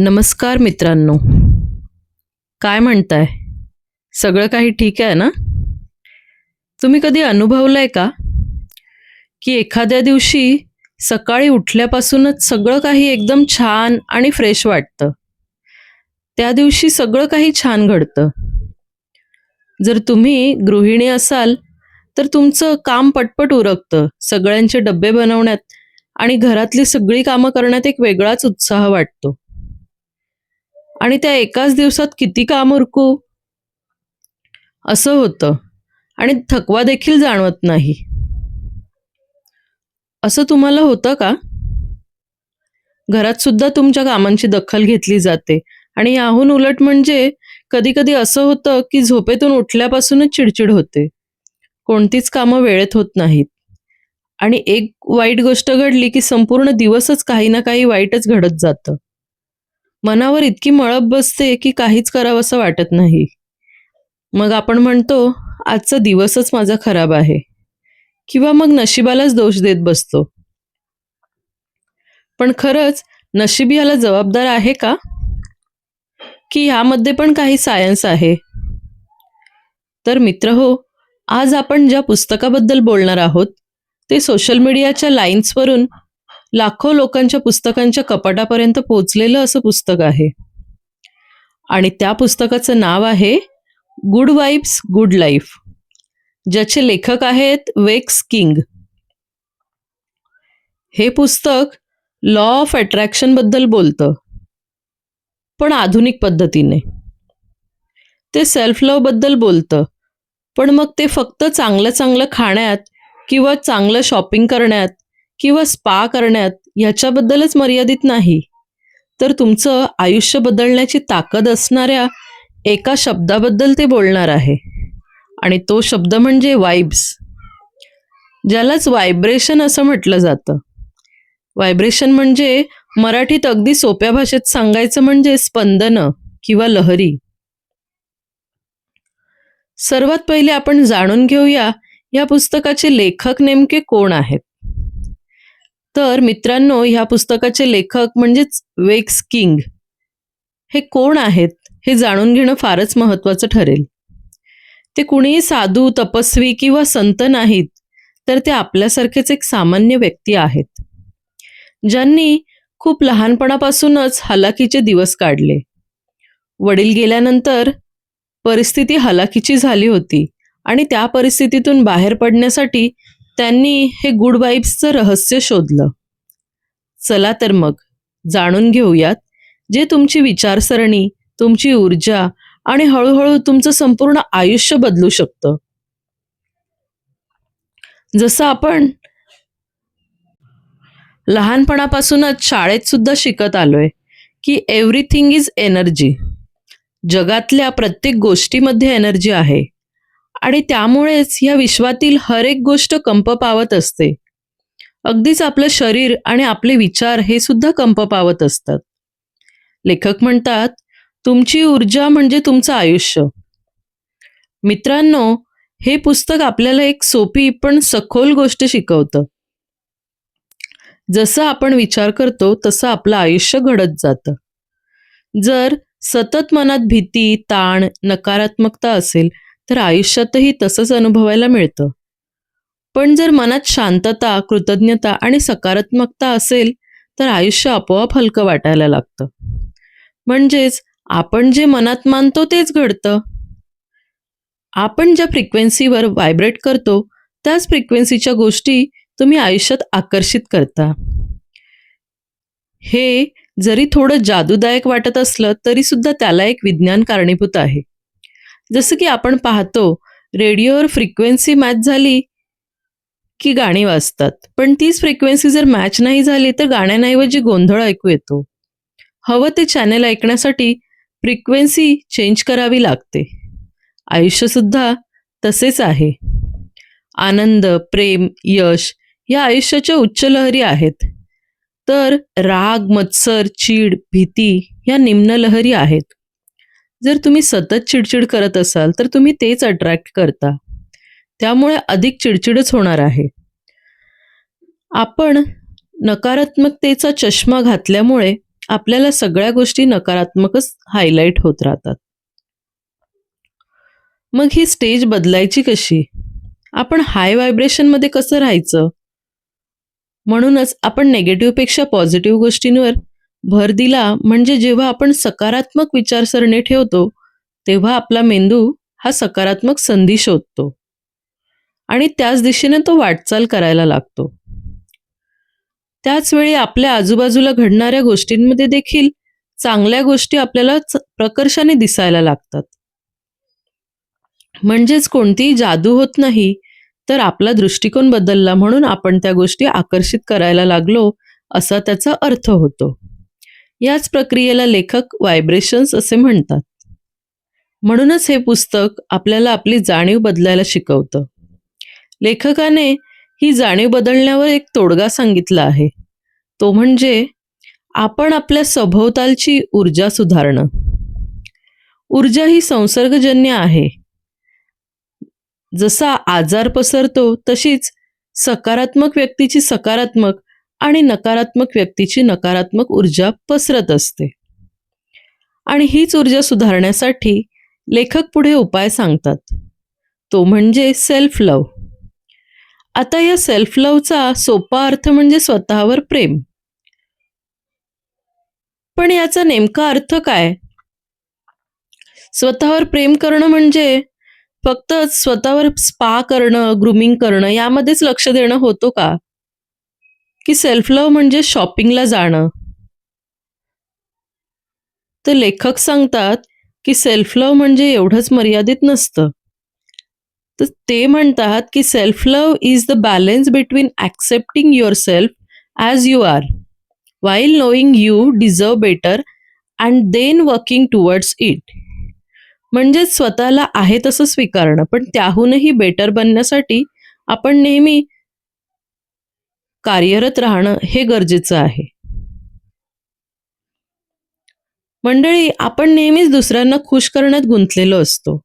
नमस्कार मित्रांनो, काय म्हणताय? सगळं काही ठीक आहे ना? तुम्ही कधी अनुभवलंय का, की एखाद्या दिवशी सकाळी उठल्यापासूनच सगळं काही एकदम छान आणि फ्रेश वाटतं. त्या दिवशी सगळं काही छान घडतं. जर तुम्ही गृहिणी असाल, तर तुमचं काम पटपट उरकतं. सगळ्यांचे डब्बे बनवण्यात आणि घरातली सगळी कामं करण्यात एक वेगळाच उत्साह वाटतो. आणि त्या एकाच दिवसात किती काम उरकू असं होतं आणि थकवा देखील जाणवत नाही. असं तुम्हाला होतं का? घरात सुद्धा तुमच्या कामांची दखल घेतली जाते आणि याहून उलट म्हणजे कधी-कधी असं होतं, की झोपेतून उठल्यापासूनच चिडचिड होते. कोणतीच कामं वेळेत होत नाहीत आणि एक वाईट गोष्ट घडली, की संपूर्ण दिवसच काही ना काही वाईटच घडत जातं. मनावर इतकी मळप बसते, की काहीच करावंसं वाटत नाही. मग आपण म्हणतो, आजचा दिवसच माझा खराब आहे किंवा मग नशिबालाच दोष देत बसतो. पण खरंच नशीब याला जबाबदार आहे का? की ह्यामध्ये पण काही सायन्स आहे? तर मित्रहो, आज आपण ज्या पुस्तकाबद्दल बोलणार आहोत, ते सोशल मीडियाच्या लाईन्सवरून लाखो लोकांच्या पुस्तकांच्या कपाटापर्यंत पोहोचलेलं असं पुस्तक आहे. आणि त्या पुस्तकाचं नाव आहे गुड वाइब्स गुड लाईफ, ज्याचे लेखक आहेत वेक्स किंग. हे पुस्तक लॉ ऑफ अट्रॅक्शन बद्दल बोलतं, पण आधुनिक पद्धतीने. ते सेल्फ लव्ह बद्दल बोलतं, पण मग ते फक्त चांगलं चांगलं खाण्यात किंवा चांगलं शॉपिंग करण्यात किंवा स्पा करण्यात ह्याच्याबद्दलच मर्यादित नाही, तर तुमचं आयुष्य बदलण्याची ताकद असणाऱ्या एका शब्दाबद्दल ते बोलणार आहे. आणि तो शब्द म्हणजे वाइब्स, ज्यालाच व्हायब्रेशन असं म्हटलं जातं. व्हायब्रेशन म्हणजे मराठीत अगदी सोप्या भाषेत सांगायचं म्हणजे स्पंदनं किंवा लहरी. सर्वात पहिले आपण जाणून घेऊया या पुस्तकाचे लेखक नेमके कोण आहेत. तर मित्रांनो, ह्या पुस्तकाचे लेखक म्हणजेच वेक्स किंग हे कोण आहेत हे जाणून घेणं फारच महत्त्वाचं ठरेल. ते कुणीही साधू, तपस्वी किंवा संत नाहीत, तर ते आपल्यासारखेच एक सामान्य व्यक्ती आहेत, ज्यांनी खूप लहानपणापासूनच हलाखीचे दिवस काढले. वडील गेल्यानंतर परिस्थिती हलाखीची झाली होती आणि त्या परिस्थितीतून बाहेर पडण्यासाठी त्यांनी हे गुड वाइब्सचं रहस्य शोधलं. चला तर मग जाणून घेऊयात, जे तुमची विचारसरणी, तुमची ऊर्जा आणि हळूहळू तुमचं संपूर्ण आयुष्य बदलू शकतं. जसं आपण लहानपणापासूनच शाळेत सुद्धा शिकत आलोय, की एव्हरीथिंग इज एनर्जी. जगातल्या प्रत्येक गोष्टीमध्ये एनर्जी आहे आणि त्यामुळेच या विश्वातील हर एक गोष्ट कंप पावत असते. अगदीच आपलं शरीर आणि आपले विचार हे सुद्धा कंप पावत असतात. लेखक म्हणतात, तुमची ऊर्जा म्हणजे तुमचं आयुष्य. मित्रांनो, हे पुस्तक आपल्याला एक सोपी पण सखोल गोष्ट शिकवतं. जसं आपण विचार करतो तसं आपलं आयुष्य घडत जातं. जर सतत मनात भीती, ताण, नकारात्मकता असेल, तर आयुष्यातही तसंच अनुभवायला मिळतं. पण जर मनात शांतता, कृतज्ञता आणि सकारात्मकता असेल, तर आयुष्य आपोआप हलकं वाटायला लागतं. म्हणजेच आपण जे मनात मानतो तेच घडतं. आपण ज्या फ्रिक्वेन्सीवर व्हायब्रेट करतो, त्याच फ्रिक्वेन्सीच्या गोष्टी तुम्ही आयुष्यात आकर्षित करता. हे जरी थोडं जादूदायक वाटत असलं, तरी सुद्धा त्याला एक विज्ञान कारणीभूत आहे. जसं की आपण पाहतो, रेडिओवर फ्रिक्वेन्सी मॅच झाली की गाणी वाजतात. पण तीच फ्रिक्वेन्सी जर मॅच नाही झाली, तर गाण्यांऐवजी गोंधळ ऐकू येतो. हवं ते चॅनेल ऐकण्यासाठी फ्रिक्वेन्सी चेंज करावी लागते. आयुष्यसुद्धा तसेच आहे. आनंद, प्रेम, यश या आयुष्याच्या उच्च लहरी आहेत. तर राग, मत्सर, चीड, भीती या निम्न लहरी आहेत. जर तुम्ही सतत चिडचिड करत असाल, तर तुम्ही तेच अट्रॅक्ट करता. त्यामुळे अधिक चिडचिडच होणार आहे. आपण नकारात्मकतेचा चष्मा घातल्यामुळे आपल्याला सगळ्या गोष्टी नकारात्मकच हायलाईट होत राहतात. मग ही स्टेज बदलायची कशी? आपण हाय व्हायब्रेशनमध्ये कसं राहायचं? म्हणूनच आपण निगेटिव्हपेक्षा पॉझिटिव्ह गोष्टींवर भर दिला म्हणजे जेव्हा आपण सकारात्मक विचारसरणी ठेवतो, तेव्हा आपला मेंदू हा सकारात्मक संधी शोधतो आणि त्याच दिशेने तो वाटचाल करायला लागतो. त्याच वेळी आपल्या आजूबाजूला घडणाऱ्या गोष्टींमध्ये देखील चांगल्या गोष्टी आपल्याला प्रकर्षाने दिसायला लागतात. म्हणजेच कोणतीही जादू होत नाही, तर आपला दृष्टिकोन बदलला म्हणून आपण त्या गोष्टी आकर्षित करायला लागलो, असा त्याचा अर्थ होतो. याच प्रक्रियेला लेखक व्हायब्रेशन्स असे म्हणतात. म्हणूनच हे पुस्तक आपल्याला आपली जाणीव बदलायला शिकवतं. लेखकाने ही जाणीव बदलण्यावर एक तोडगा सांगितला आहे. तो म्हणजे आपण आपल्या सभोवतालची ऊर्जा सुधारणं. ऊर्जा ही संसर्गजन्य आहे. जसा आजार पसरतो तशीच सकारात्मक व्यक्तीची सकारात्मक आणि नकारात्मक व्यक्तीची नकारात्मक ऊर्जा पसरत असते. आणि हीच ऊर्जा सुधारण्यासाठी लेखक पुढे उपाय सांगतात. तो म्हणजे सेल्फ लव्ह. आता या सेल्फ लव्हचा सोपा अर्थ म्हणजे स्वतःवर प्रेम. पण याचा नेमका अर्थ काय? स्वतःवर प्रेम करणं म्हणजे फक्त स्वतःवर स्पा करणं, ग्रूमिंग करणं यामध्येच लक्ष देणं होतं का? की सेल्फ लव्ह म्हणजे शॉपिंगला जाणं? तर लेखक सांगतात की सेल्फ लव्ह म्हणजे एवढंच मर्यादित नसतं. तर ते म्हणतात की self love is the balance between accepting your self as you are while knowing you deserve better and then working towards it. म्हणजे स्वतःला आहे तसं स्वीकारणं, पण त्याहूनही बेटर बनण्यासाठी आपण नेहमी कार्यरत राहणं हे गरजेचं आहे. मंडळी, आपण नेहमीच दुसऱ्यांना खुश करण्यात गुंतलेलो असतो,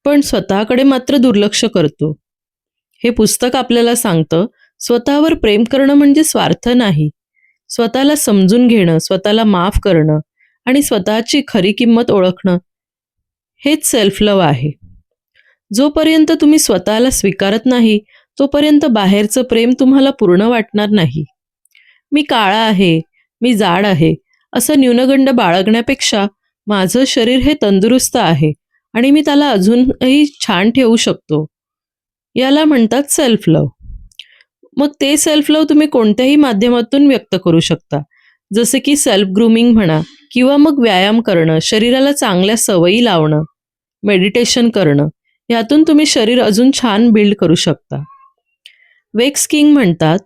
पण स्वतःकडे मात्र दुर्लक्ष करतो. हे पुस्तक आपल्याला सांगतं, स्वतःवर प्रेम करणं म्हणजे स्वार्थ नाही. स्वतःला समजून घेणं, स्वतःला माफ करणं आणि स्वतःची खरी किंमत ओळखणं हेच सेल्फ लव्ह आहे. जोपर्यंत तुम्ही स्वतःला स्वीकारत नाही, तोपर्यंत बाहेरचं प्रेम तुम्हाला पूर्ण वाटणार नाही. मी काळा आहे, मी जाड आहे, असं न्यूनगंड बाळगण्यापेक्षा माझं शरीर हे तंदुरुस्त आहे आणि मी त्याला अजूनही छान ठेवू शकतो, याला म्हणतात सेल्फ लव्ह. मग ते सेल्फ लव्ह तुम्ही कोणत्याही माध्यमातून व्यक्त करू शकता. जसे की सेल्फ ग्रूमिंग म्हणा, किंवा मग व्यायाम करणं, शरीराला चांगल्या सवयी लावणं, मेडिटेशन करणं. यातून तुम्ही शरीर अजून छान बिल्ड करू शकता. वेक्स किंग म्हणतात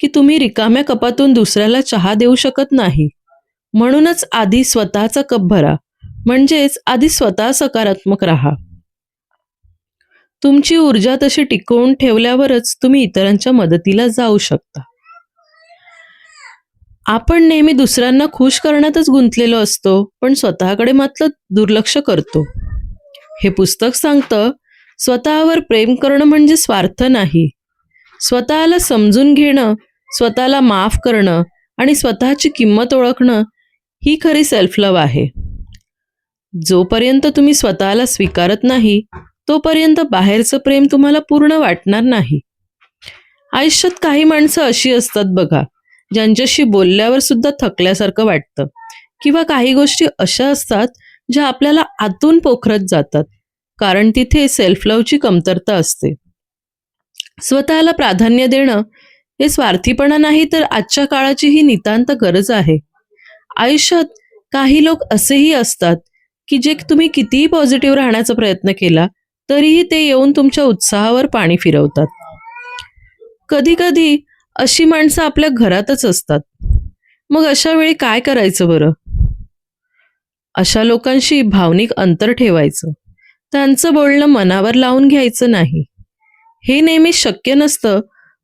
की तुम्ही रिकाम्या कपातून दुसऱ्याला चहा देऊ शकत नाही. म्हणूनच आधी स्वतःचा कप भरा, म्हणजेच आधी स्वतः सकारात्मक राहा. तुमची ऊर्जा तशी टिकवून ठेवल्यावरच तुम्ही इतरांच्या मदतीला जाऊ शकता. आपण नेहमी दुसऱ्यांना खुश करण्यातच गुंतलेलो असतो, पण स्वतःकडे मात्र दुर्लक्ष करतो. हे पुस्तक सांगतं, स्वतःवर प्रेम करणं म्हणजे स्वार्थ नाही. स्वतःला समजून घेणं, स्वतःला माफ करणं आणि स्वतःची किंमत ओळखणं ही खरी सेल्फ लव्ह आहे. जोपर्यंत तुम्ही स्वतःला स्वीकारत नाही, तोपर्यंत बाहेरचं प्रेम तुम्हाला पूर्ण वाटणार नाही. आयुष्यात काही माणसं अशी असतात बघा, ज्यांच्याशी बोलल्यावर सुद्धा थकल्यासारखं वाटतं, किंवा काही गोष्टी अशा असतात ज्या आपल्याला आतून पोखरत जातात, कारण तिथे सेल्फ लव्हची कमतरता असते. स्वतःला प्राधान्य देणं हे स्वार्थीपणा नाही, तर आजच्या काळाची ही नितांत गरज आहे. आयुष्यात काही लोक असेही असतात की जे तुम्ही कितीही पॉझिटिव्ह राहण्याचा प्रयत्न केला तरीही ते येऊन तुमच्या उत्साहावर पाणी फिरवतात. कधी कधी अशी माणसं आपल्या घरातच असतात. मग अशा वेळी काय करायचं बरं? अशा लोकांशी भावनिक अंतर ठेवायचं. त्यांचं बोलणं मनावर लावून घ्यायचं नाही. हे नेहमी शक्य नसतं,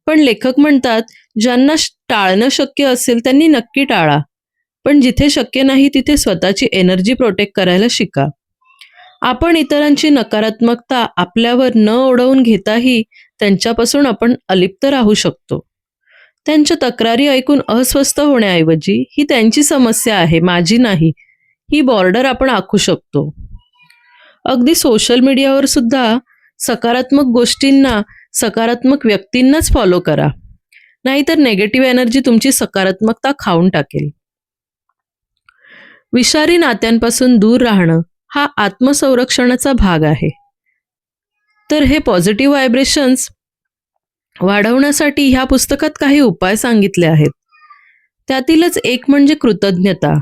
पण लेखक म्हणतात, ज्यांना टाळणं शक्य असेल त्यांनी नक्की टाळा. पण जिथे शक्य नाही तिथे स्वतःची एनर्जी प्रोटेक्ट करायला शिका. आपण इतरांची नकारात्मकता आपल्यावर न ओढवून घेताही त्यांच्यापासून आपण अलिप्त राहू शकतो. त्यांच्या तक्रारी ऐकून अस्वस्थ होण्याऐवजी ही त्यांची समस्या आहे, माझी नाही, ही बॉर्डर आपण आखू शकतो. अगदी सोशल मीडियावर सुद्धा सकारात्मक गोष्टींना, सकारात्मक व्यक्तींनाच फॉलो करा. नाहीतर नेगेटिव्ह एनर्जी तुमची सकारात्मकता खाऊन टाकेल. विषारी नात्यांपासून दूर राहणं हा आत्मसंरक्षणाचा भाग आहे. तर हे पॉझिटिव्ह व्हायब्रेशन्स वाढवण्यासाठी ह्या पुस्तकात काही उपाय सांगितले आहेत. त्यातीलच एक म्हणजे कृतज्ञता,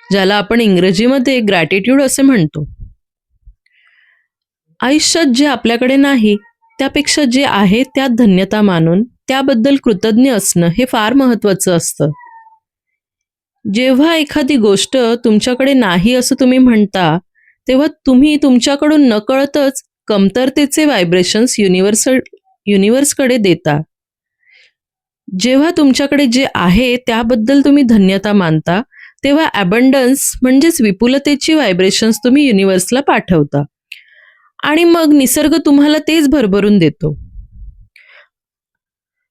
ज्याला आपण इंग्रजीमध्ये ग्रॅटिट्यूड असे म्हणतो. आयुष्यात जे आपल्याकडे नाही त्यापेक्षा जे आहे त्यात धन्यता मानून त्याबद्दल कृतज्ञ असणं हे फार महत्त्वाचं असतं. जेव्हा एखादी गोष्ट तुमच्याकडे नाही असं तुम्ही म्हणता, तेव्हा तुम्ही तुमच्याकडून नकळतच कमतरतेचे व्हायब्रेशन्स युनिव्हर्सकडे देता. जेव्हा तुमच्याकडे जे आहे त्याबद्दल तुम्ही धन्यता मानता, तेव्हा अबंडन्स म्हणजेच विपुलतेची व्हायब्रेशन्स तुम्ही युनिव्हर्सला पाठवता आणि मग निसर्ग तुम्हाला तेच भरभरून देतो.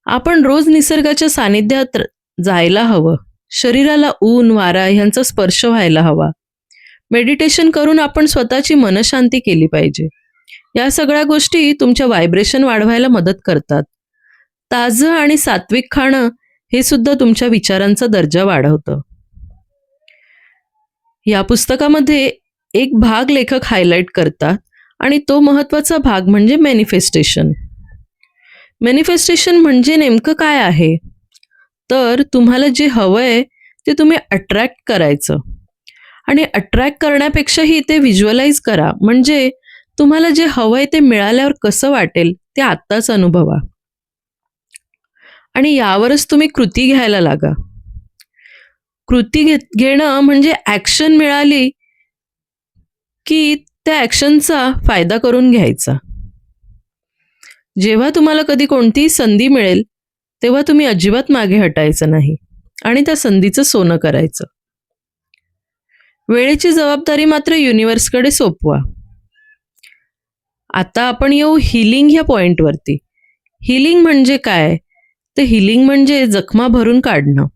आपण रोज निसर्गाच्या सानिध्यात जायला हवं. शरीराला ऊन, वारा ह्यांचा स्पर्श व्हायला हवा. मेडिटेशन करून आपण स्वतःची मनशांती केली पाहिजे. या सगळ्या गोष्टी तुमच्या व्हायब्रेशन वाढवायला मदत करतात. ताजं आणि सात्विक खाणं हे सुद्धा तुमच्या विचारांचा दर्जा वाढवतं. या पुस्तकामध्ये एक भाग लेखक हायलाईट करतात आणि तो महत्त्वाचा भाग म्हणजे मॅनिफेस्टेशन. मॅनिफेस्टेशन म्हणजे नेमकं काय आहे? तर तुम्हाला जे हवंय ते तुम्ही अट्रॅक्ट करायचं आणि अट्रॅक्ट करण्यापेक्षाही ते व्हिज्युअलाइज करा. म्हणजे तुम्हाला जे हवंय ते मिळाल्यावर कसं वाटेल ते आत्ताच अनुभवा आणि यावरच तुम्ही कृती घ्यायला लागा. कृती घेणं म्हणजे ॲक्शन मिळाली की त्या ॲक्शनचा फायदा करून घ्यायचा. जेव्हा तुम्हाला कधी कोणतीही संधी मिळेल तेव्हा तुम्ही अजिबात मागे हटायचं नाही आणि त्या संधीचं सोनं करायचं. वेळेची जबाबदारी मात्र युनिव्हर्सकडे सोपवा. आता आपण येऊ हिलिंग ह्या पॉइंटवरती. हिलिंग म्हणजे काय? तर हिलिंग म्हणजे जखमा भरून काढणं.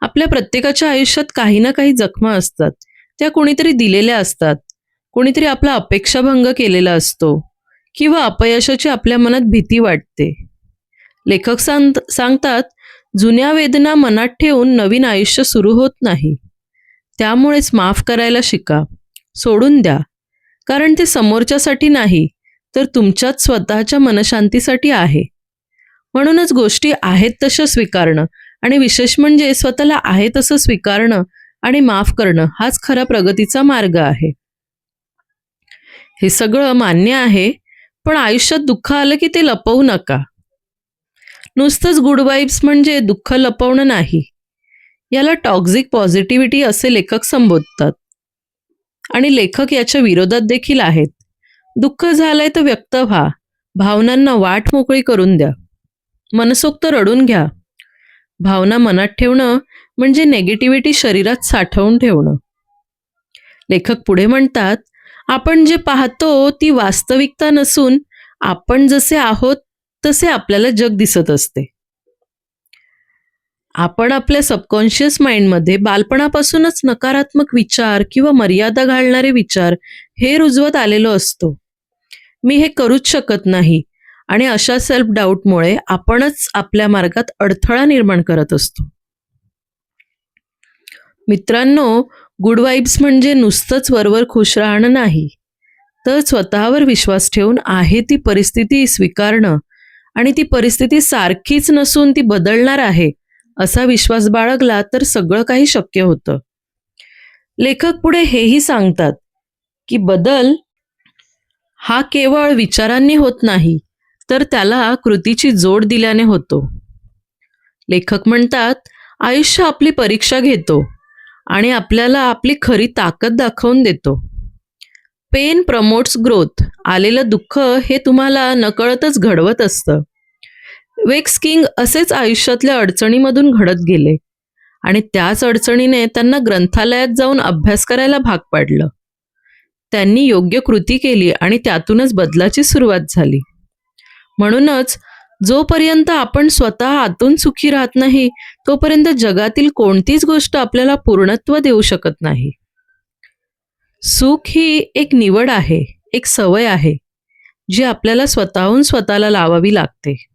आपल्या प्रत्येकाच्या आयुष्यात काही ना काही जखमा असतात. त्या कोणीतरी दिलेल्या असतात, कोणीतरी आपला अपेक्षाभंग केलेला असतो किंवा अपयशाची आपल्या मनात भीती वाटते. लेखक सांगतात, जुन्या वेदना मनात ठेवून नवीन आयुष्य सुरू होत नाही. त्यामुळेच माफ करायला शिका, सोडून द्या. कारण ते समोरच्यासाठी नाही तर तुमच्याच स्वतःच्या मनशांतीसाठी आहे. म्हणूनच गोष्टी आहेत तशा स्वीकारणं आणि विशेष म्हणजे स्वतःला आहे तसं स्वीकारणं आणि माफ करणं हाच खरा प्रगतीचा मार्ग आहे. हे सगळं मान्य आहे, पण आयुष्यात दुःख आलं की ते लपवू नका. नुसतंच गुड वाइब्स म्हणजे दुःख लपवणं नाही. याला टॉक्झिक पॉझिटिव्हिटी असे लेखक संबोधतात आणि लेखक याच्या विरोधात देखील आहेत. दुःख झालंय तर व्यक्त व्हा, भावनांना वाट मोकळी करून द्या, मनसोक्त रडून घ्या. भावना मनात ठेवणं म्हणजे नेगेटिव्हिटी शरीरात साठवून ठेवणं. लेखक पुढे म्हणतात, आपण जे पाहतो ती वास्तविकता नसून आपण जसे आहोत तसे आपल्याला जग दिसत असते. आपण आपल्या सबकॉन्शियस माइंडमध्ये बालपणापासूनच नकारात्मक विचार किंवा मर्यादा घालणारे विचार हे रुजवत आलेलो असतो. मी हे करूच शकत नाही आणि अशा सेल्फ डाऊटमुळे आपणच आपल्या मार्गात अडथळा निर्माण करत असतो. मित्रांनो, गुड वाइब्स म्हणजे नुसतंच वरवर खुश राहणं नाही, तर स्वतःवर विश्वास ठेवून आहे ती परिस्थिती स्वीकारणं आणि ती परिस्थिती सारखीच नसून ती बदलणार आहे असा विश्वास बाळगला तर सगळं काही शक्य होतं. लेखक पुढे हेही सांगतात की बदल हा केवळ विचारांनी होत नाही तर त्याला कृतीची जोड दिल्याने होतो. लेखक म्हणतात, आयुष्य आपली परीक्षा घेतो आणि आपल्याला आपली खरी ताकद दाखवून देतो. Pain promotes growth. आलेलं दुःख हे तुम्हाला नकळतच घडवत असतं. वेक्स किंग असेच आयुष्यातल्या अडचणीमधून घडत गेले आणि त्याच अडचणीने त्यांना ग्रंथालयात जाऊन अभ्यास करायला भाग पाडलं. त्यांनी योग्य कृती केली आणि त्यातूनच बदलाची सुरुवात झाली. म्हणूनच जोपर्यंत आपण स्वतः आतून सुखी राहत नाही, तोपर्यंत जगातील कोणतीच गोष्ट आपल्याला पूर्णत्व देऊ शकत नाही. सुख ही एक निवड आहे, एक सवय आहे, जी आपल्याला स्वतःहून स्वतःला लावावी लागते.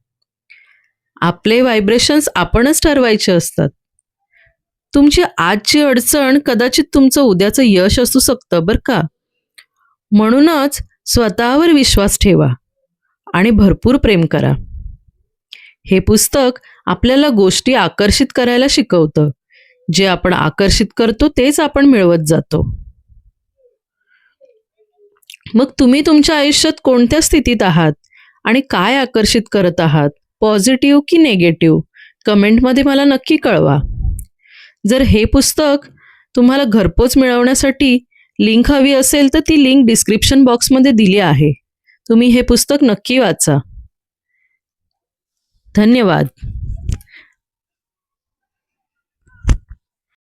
आपले व्हायब्रेशन्स आपणच ठरवायचे असतात. तुमची आजची अडचण कदाचित तुमचं उद्याचं यश असू शकतं बरं का. म्हणूनच स्वतःवर विश्वास ठेवा आणि भरपूर प्रेम करा. हे पुस्तक आपल्याला गोष्टी आकर्षित करायला शिकवतं. जे आपण आकर्षित करतो तेच आपण मिळवत जातो. मग तुम्ही तुमच्या आयुष्यात कोणत्या स्थितीत आहात आणि काय आकर्षित करत आहात, पॉझिटिव्ह की नेगेटिव्ह, कमेंटमध्ये मला नक्की कळवा. जर हे पुस्तक तुम्हाला घरपोच मिळवण्यासाठी लिंक हवी असेल तर ती लिंक डिस्क्रिप्शन बॉक्समध्ये दिली आहे. तुम्ही हे पुस्तक नक्की वाचा. धन्यवाद.